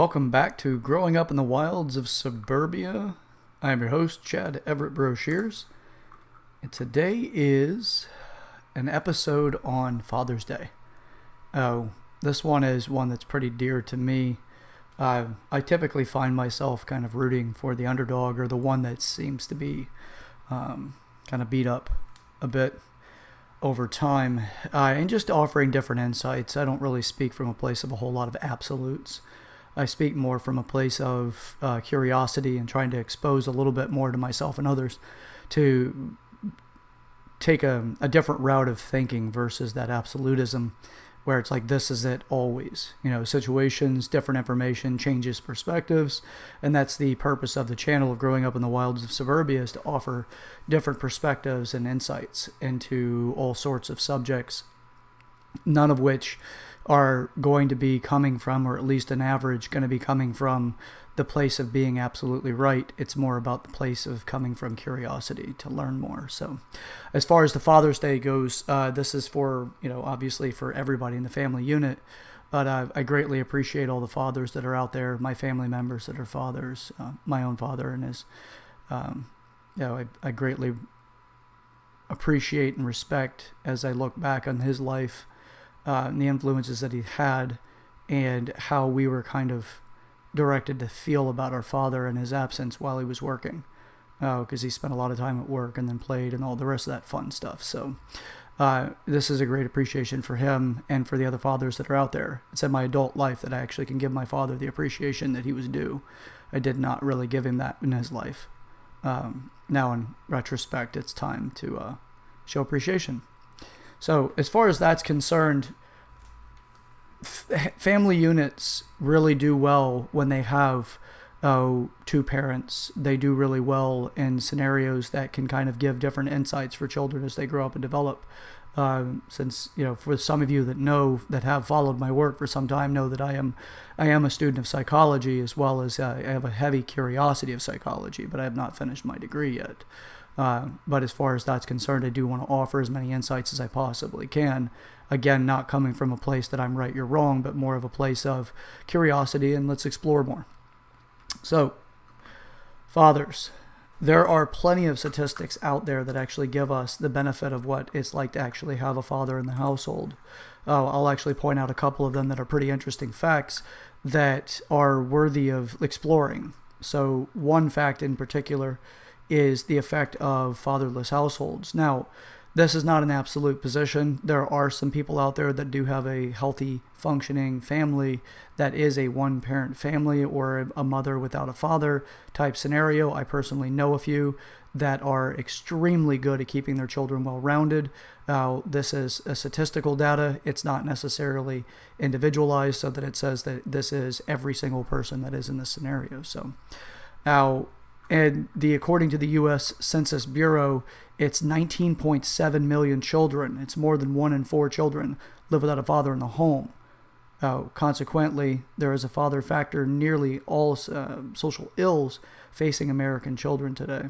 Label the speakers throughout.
Speaker 1: Welcome back to Growing Up in the Wilds of Suburbia. I am your host, Chad Everett Broshears, and today is an episode on Father's Day. This one is one that's pretty dear to me. I typically find myself kind of rooting for the underdog or the one that seems to be kind of beat up a bit over time, and just offering different insights. I don't really speak from a place of a whole lot of absolutes. I speak more from a place of curiosity and trying to expose a little bit more to myself and others to take a different route of thinking versus that absolutism where it's like, this is it always. Situations, different information, changes perspectives. And that's the purpose of the channel of Growing Up in the Wilds of Suburbia, is to offer different perspectives and insights into all sorts of subjects, none of which are going to be coming from, or at least an average going to be coming from, the place of being absolutely right. It's more about the place of coming from curiosity to learn more. So as far as the Father's Day goes, this is for, obviously for everybody in the family unit, but I greatly appreciate all the fathers that are out there, my family members that are fathers, my own father and his, I greatly appreciate and respect as I look back on his life, and the influences that he had, and how we were kind of directed to feel about our father in his absence while he was working, because he spent a lot of time at work and then played and all the rest of that fun stuff. So this is a great appreciation for him and for the other fathers that are out there. It's in my adult life that I actually can give my father the appreciation that he was due. I did not really give him that in his life. Now in retrospect, it's time to show appreciation. So as far as that's concerned, family units really do well when they have two parents. They do really well in scenarios that can kind of give different insights for children as they grow up and develop. Since, for some of you that have followed my work for some time, know that I am a student of psychology, as well as I have a heavy curiosity of psychology, but I have not finished my degree yet. But as far as that's concerned, I do want to offer as many insights as I possibly can. Again, not coming from a place that I'm right, you're wrong, but more of a place of curiosity and let's explore more. So, fathers, there are plenty of statistics out there that actually give us the benefit of what it's like to actually have a father in the household. I'll actually point out a couple of them that are pretty interesting facts that are worthy of exploring. So, one fact in particular is the effect of fatherless households. Now, this is not an absolute position. There are some people out there that do have a healthy, functioning family that is a one-parent family or a mother without a father type scenario. I personally know a few that are extremely good at keeping their children well-rounded. This is a statistical data. It's not necessarily individualized so that it says that this is every single person that is in this scenario. So now, according to the U.S. Census Bureau, it's 19.7 million children. It's more than 1 in 4 children live without a father in the home. Consequently, there is a father factor in nearly all social ills facing American children today.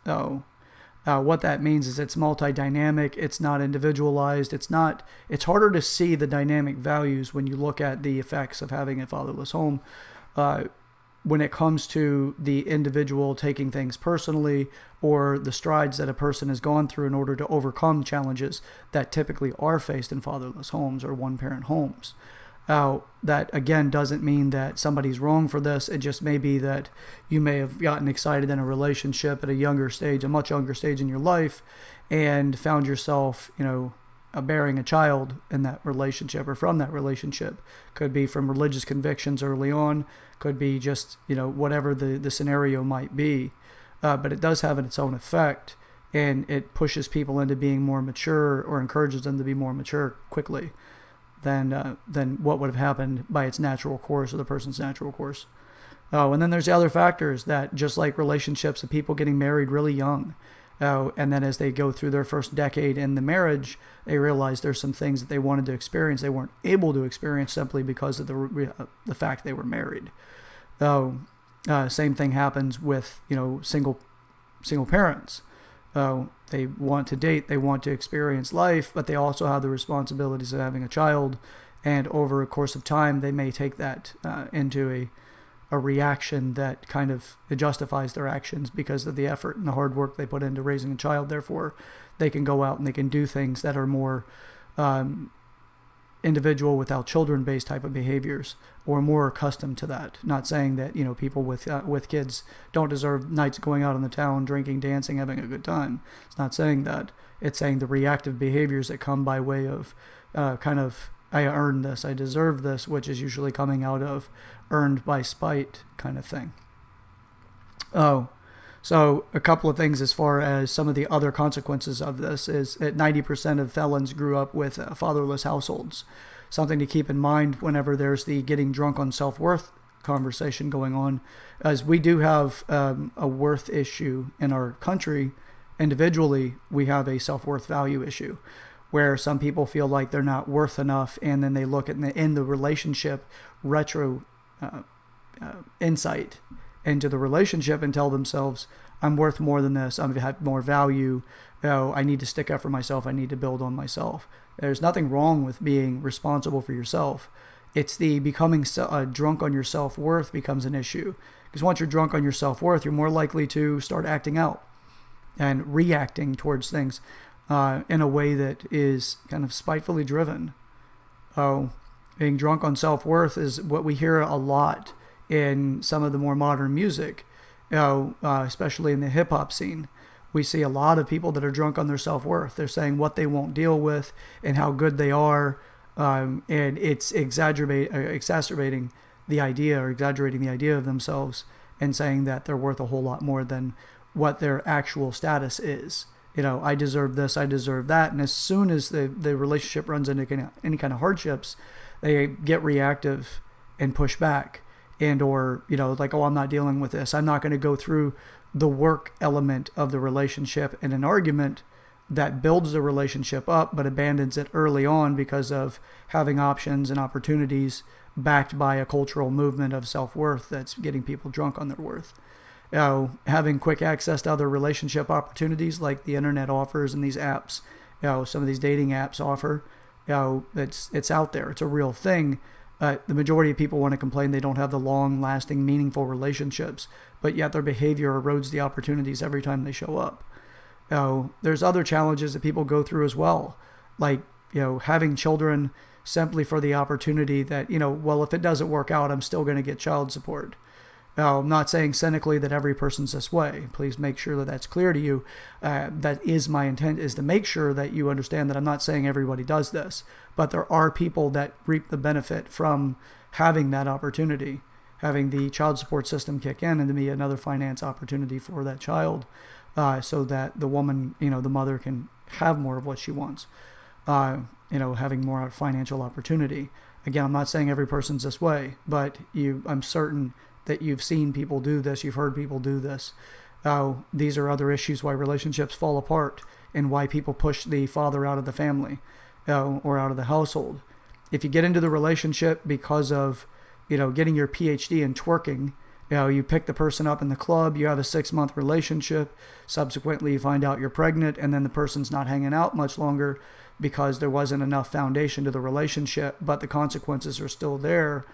Speaker 1: What that means is it's multi-dynamic. It's not individualized. It's harder to see the dynamic values when you look at the effects of having a fatherless home. When it comes to the individual taking things personally, or the strides that a person has gone through in order to overcome challenges that typically are faced in fatherless homes or one-parent homes. That, again, doesn't mean that somebody's wrong for this. It just may be that you may have gotten excited in a relationship at a much younger stage in your life, and found yourself, bearing a child in that relationship or from that relationship. Could be from religious convictions early on, could be just, whatever the scenario might be. But it does have its own effect, and it pushes people into being more mature, or encourages them to be more mature quickly than what would have happened by its natural course, or the person's natural course. And then there's the other factors that, just like relationships of people getting married really young, and then as they go through their first decade in the marriage, they realize there's some things that they wanted to experience they weren't able to experience simply because of the fact they were married. Same thing happens with single parents. They want to date, they want to experience life, but they also have the responsibilities of having a child And over a course of time, they may take that into a reaction that kind of it justifies their actions because of the effort and the hard work they put into raising a child. Therefore, they can go out and they can do things that are more individual without children-based type of behaviors, or more accustomed to that. Not saying that people with kids don't deserve nights going out in the town, drinking, dancing, having a good time. It's not saying that. It's saying the reactive behaviors that come by way of kind of I earned this, I deserve this, which is usually coming out of earned by spite kind of thing. Oh, so a couple of things as far as some of the other consequences of this is that 90% of felons grew up with fatherless households. Something to keep in mind whenever there's the getting drunk on self-worth conversation going on, as we do have a worth issue in our country. Individually, we have a self-worth value issue where some people feel like they're not worth enough, and then they look at in the relationship insight into the relationship and tell themselves, I'm worth more than this, I have more value, I need to stick up for myself, I need to build on myself. There's nothing wrong with being responsible for yourself. It's the becoming drunk on your self-worth becomes an issue. Because once you're drunk on your self-worth, you're more likely to start acting out and reacting towards things in a way that is kind of spitefully driven. Being drunk on self-worth is what we hear a lot in some of the more modern music, especially in the hip-hop scene. We see a lot of people that are drunk on their self-worth. They're saying what they won't deal with and how good they are, and it's exacerbating the idea or exaggerating the idea of themselves and saying that they're worth a whole lot more than what their actual status is. I deserve this, I deserve that. And as soon as the relationship runs into any kind of hardships, they get reactive and push back. And or, like, I'm not dealing with this. I'm not going to go through the work element of the relationship in an argument that builds the relationship up but abandons it early on because of having options and opportunities backed by a cultural movement of self-worth that's getting people drunk on their worth. Having quick access to other relationship opportunities like the internet offers and these apps, some of these dating apps offer, it's out there. It's a real thing. The majority of people want to complain they don't have the long-lasting, meaningful relationships, but yet their behavior erodes the opportunities every time they show up. There's other challenges that people go through as well, like having children simply for the opportunity that, well, if it doesn't work out, I'm still going to get child support. I'm not saying cynically that every person's this way. Please make sure that that's clear to you. That is my intent, is to make sure that you understand that I'm not saying everybody does this, but there are people that reap the benefit from having that opportunity, having the child support system kick in and to be another finance opportunity for that child, so that the woman, the mother can have more of what she wants, having more financial opportunity. Again, I'm not saying every person's this way, but I'm certain that you've seen people do this, you've heard people do this. These are other issues why relationships fall apart and why people push the father out of the family or out of the household. If you get into the relationship because of, getting your PhD in twerking, you pick the person up in the club, you have a 6-month relationship, subsequently you find out you're pregnant, and then the person's not hanging out much longer because there wasn't enough foundation to the relationship, but the consequences are still there.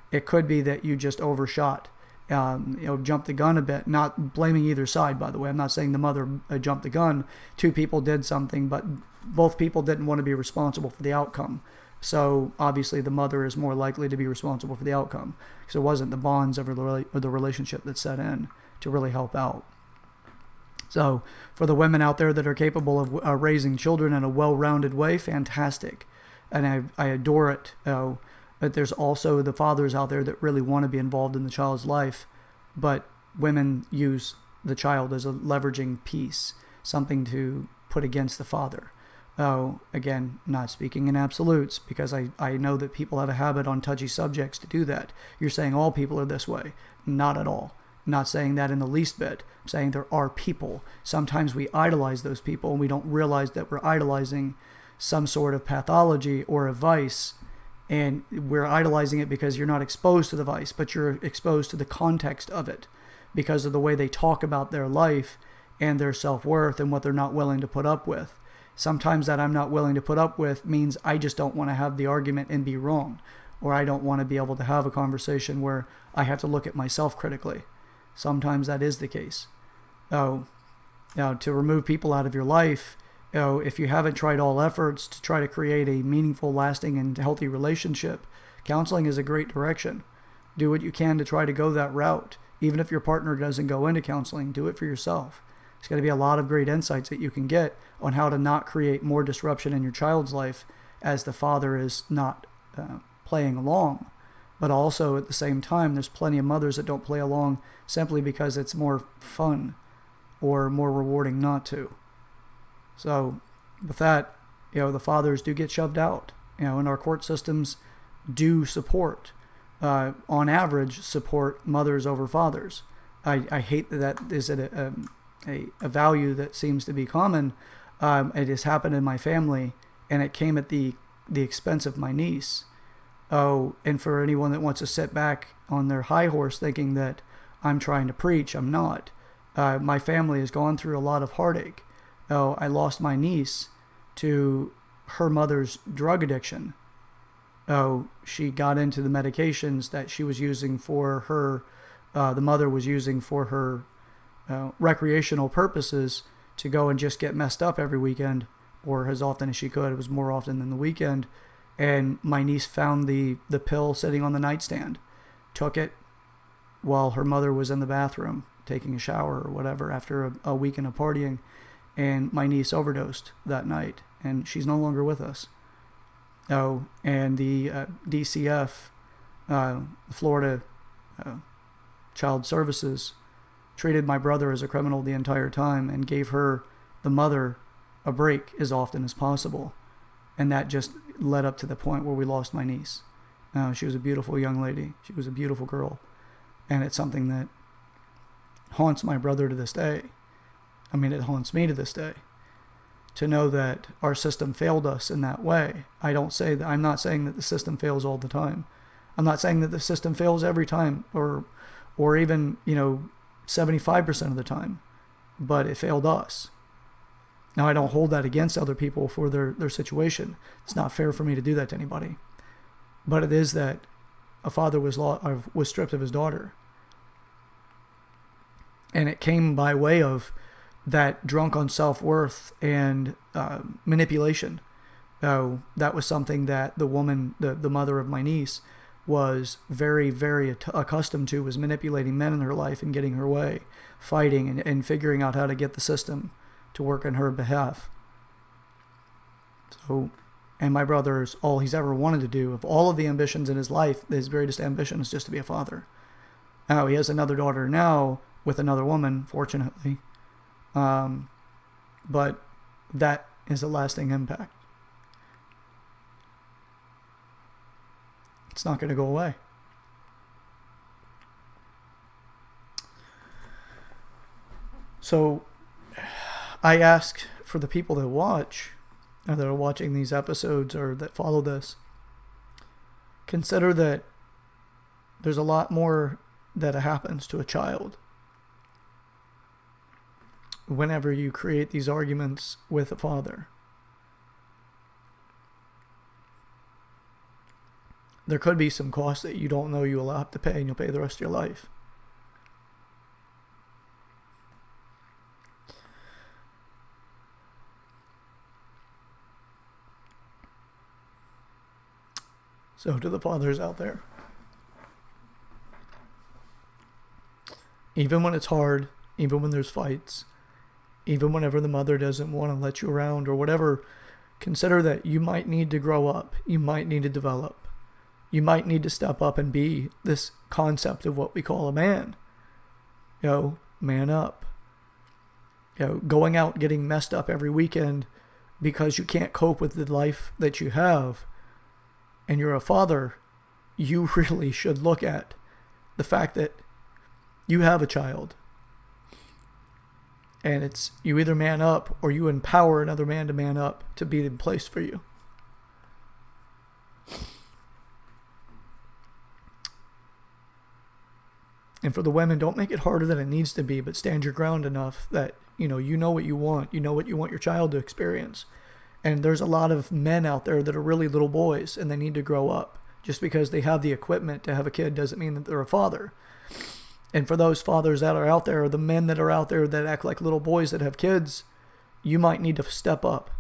Speaker 1: It could be that you just overshot, jumped the gun a bit, not blaming either side, by the way. I'm not saying the mother jumped the gun. Two people did something, but both people didn't want to be responsible for the outcome. So obviously the mother is more likely to be responsible for the outcome because it wasn't the bonds of the relationship that set in to really help out. So for the women out there that are capable of raising children in a well-rounded way, fantastic. And I adore it. But there's also the fathers out there that really want to be involved in the child's life, but women use the child as a leveraging piece, something to put against the father. Again, not speaking in absolutes, because I know that people have a habit on touchy subjects to do that. You're saying all people are this way. Not at all. I'm not saying that in the least bit. I'm saying there are people. Sometimes we idolize those people and we don't realize that we're idolizing some sort of pathology or a vice. And we're idolizing it because you're not exposed to the vice, but you're exposed to the context of it because of the way they talk about their life and their self-worth and what they're not willing to put up with. Sometimes that I'm not willing to put up with means I just don't want to have the argument and be wrong, or I don't want to be able to have a conversation where I have to look at myself critically. Sometimes that is the case. To remove people out of your life, if you haven't tried all efforts to try to create a meaningful, lasting, and healthy relationship, counseling is a great direction. Do what you can to try to go that route. Even if your partner doesn't go into counseling, do it for yourself. There's going to be a lot of great insights that you can get on how to not create more disruption in your child's life as the father is not playing along. But also at the same time, there's plenty of mothers that don't play along simply because it's more fun or more rewarding not to. So with that, the fathers do get shoved out, and our court systems do support, on average, support mothers over fathers. I hate that is a value that seems to be common. It has happened in my family, and it came at the expense of my niece. And for anyone that wants to sit back on their high horse thinking that I'm trying to preach, I'm not. My family has gone through a lot of heartache. I lost my niece to her mother's drug addiction. She got into the medications that she was using for her, the mother was using for her recreational purposes, to go and just get messed up every weekend, or as often as she could. It was more often than the weekend. And my niece found the pill sitting on the nightstand, took it while her mother was in the bathroom taking a shower or whatever after a weekend of partying, and my niece overdosed that night, and she's no longer with us. And the DCF, Florida Child Services, treated my brother as a criminal the entire time and gave her, the mother, a break as often as possible. And that just led up to the point where we lost my niece. She was a beautiful young lady. She was a beautiful girl. And it's something that haunts my brother to this day. I mean, it haunts me to this day. To know that our system failed us in that way. I'm not saying that the system fails all the time. I'm not saying that the system fails every time, or even, 75% of the time. But it failed us. Now, I don't hold that against other people for their situation. It's not fair for me to do that to anybody. But it is that a father was stripped of his daughter. And it came by way of that drunk on self-worth and manipulation. That was something that the woman, the mother of my niece, was very, very accustomed to, was manipulating men in her life and getting her way, fighting and figuring out how to get the system to work on her behalf. So, and my brother's, all he's ever wanted to do, of all of the ambitions in his life, his greatest ambition is just to be a father. Now, he has another daughter now with another woman, fortunately. But that is a lasting impact. It's not going to go away. So I ask for the people that watch, or that are watching these episodes, or that follow this, consider that there's a lot more that happens to a child whenever you create these arguments with a father. There could be some costs that you don't know you'll have to pay, and you'll pay the rest of your life. So to the fathers out there, even when it's hard, even when there's fights, even whenever the mother doesn't want to let you around or whatever, consider that you might need to grow up. You might need to develop. You might need to step up and be this concept of what we call a man. Man up. Going out getting messed up every weekend because you can't cope with the life that you have, and you're a father, you really should look at the fact that you have a child. And it's, you either man up or you empower another man to man up to be in place for you. And for the women, don't make it harder than it needs to be, but stand your ground enough that, you know what you want. You know what you want your child to experience. And there's a lot of men out there that are really little boys and they need to grow up. Just because they have the equipment to have a kid doesn't mean that they're a father. And for those fathers that are out there, or the men that are out there that act like little boys that have kids, you might need to step up,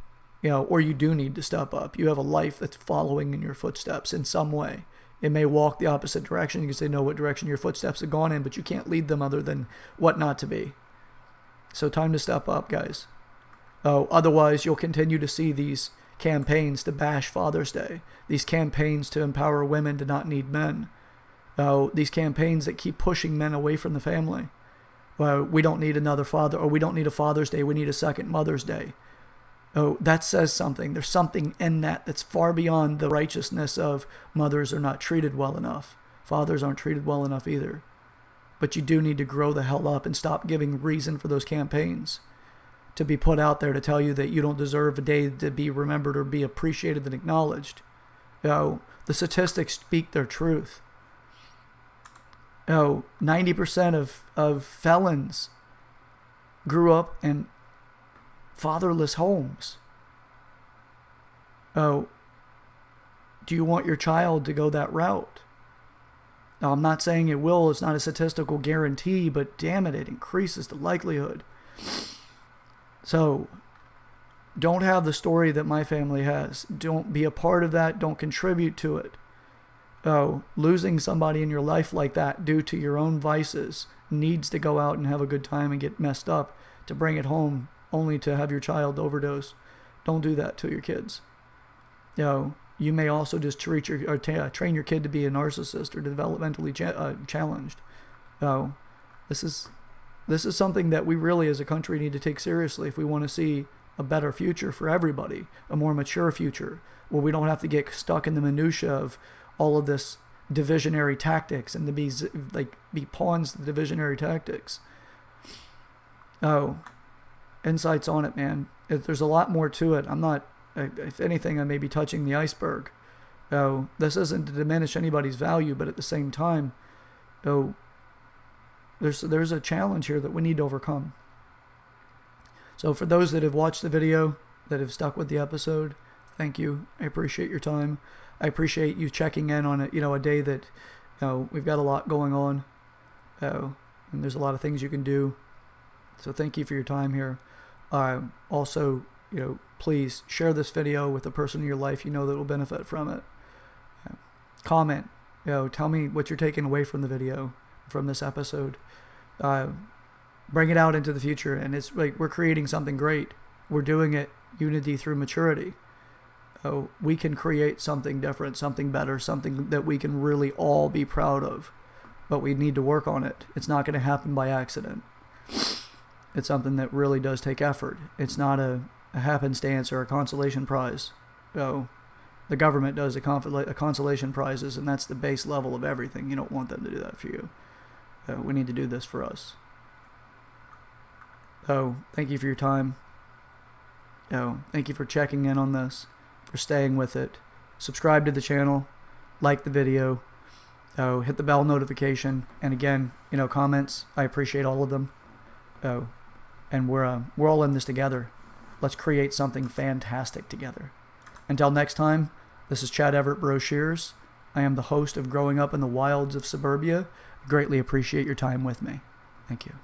Speaker 1: or you do need to step up. You have a life that's following in your footsteps in some way. It may walk the opposite direction. You can say, know what direction your footsteps have gone in, but you can't lead them other than what not to be. So time to step up, guys. Otherwise, you'll continue to see these campaigns to bash Father's Day, these campaigns to empower women to not need men, these campaigns that keep pushing men away from the family. We don't need another father, or we don't need a Father's Day, we need a second Mother's Day. That says something. There's something in that that's far beyond the righteousness of mothers are not treated well enough. Fathers aren't treated well enough either. But you do need to grow the hell up and stop giving reason for those campaigns to be put out there to tell you that you don't deserve a day to be remembered or be appreciated and acknowledged. The statistics speak their truth. 90% of felons grew up in fatherless homes. Do you want your child to go that route? Now, I'm not saying it will. It's not a statistical guarantee, but damn it, it increases the likelihood. So, don't have the story that my family has. Don't be a part of that. Don't contribute to it. Losing somebody in your life like that due to your own vices needs to go out and have a good time and get messed up to bring it home only to have your child overdose. Don't do that to your kids. You may also just train your kid to be a narcissist or developmentally challenged. This is something that we really as a country need to take seriously if we want to see a better future for everybody, a more mature future, where we don't have to get stuck in the minutia of all of this divisionary tactics and to be pawns to the divisionary tactics. Insights on it, man. There's a lot more to it. If anything, I may be touching the iceberg. This isn't to diminish anybody's value, but at the same time, there's a challenge here that we need to overcome. So for those that have watched the video, that have stuck with the episode, thank you. I appreciate your time. I appreciate you checking in on it. A day that we've got a lot going on, and there's a lot of things you can do. So thank you for your time here. Also, please share this video with a person in your life that will benefit from it. Comment. Tell me what you're taking away from the video, from this episode. Bring it out into the future, and it's like we're creating something great. We're doing it unity through maturity. We can create something different, something better, something that we can really all be proud of. But we need to work on it. It's not going to happen by accident. It's something that really does take effort. It's not a happenstance or a consolation prize. The government does a consolation prizes, and that's the base level of everything. You don't want them to do that for you. We need to do this for us. Thank you for your time. Thank you for checking in on this, for staying with it. Subscribe to the channel, like the video, hit the bell notification, and again, comments. I appreciate all of them. And we're all in this together. Let's create something fantastic together. Until next time, this is Chad Everett Brochures. I am the host of Growing Up in the Wilds of Suburbia. I greatly appreciate your time with me. Thank you.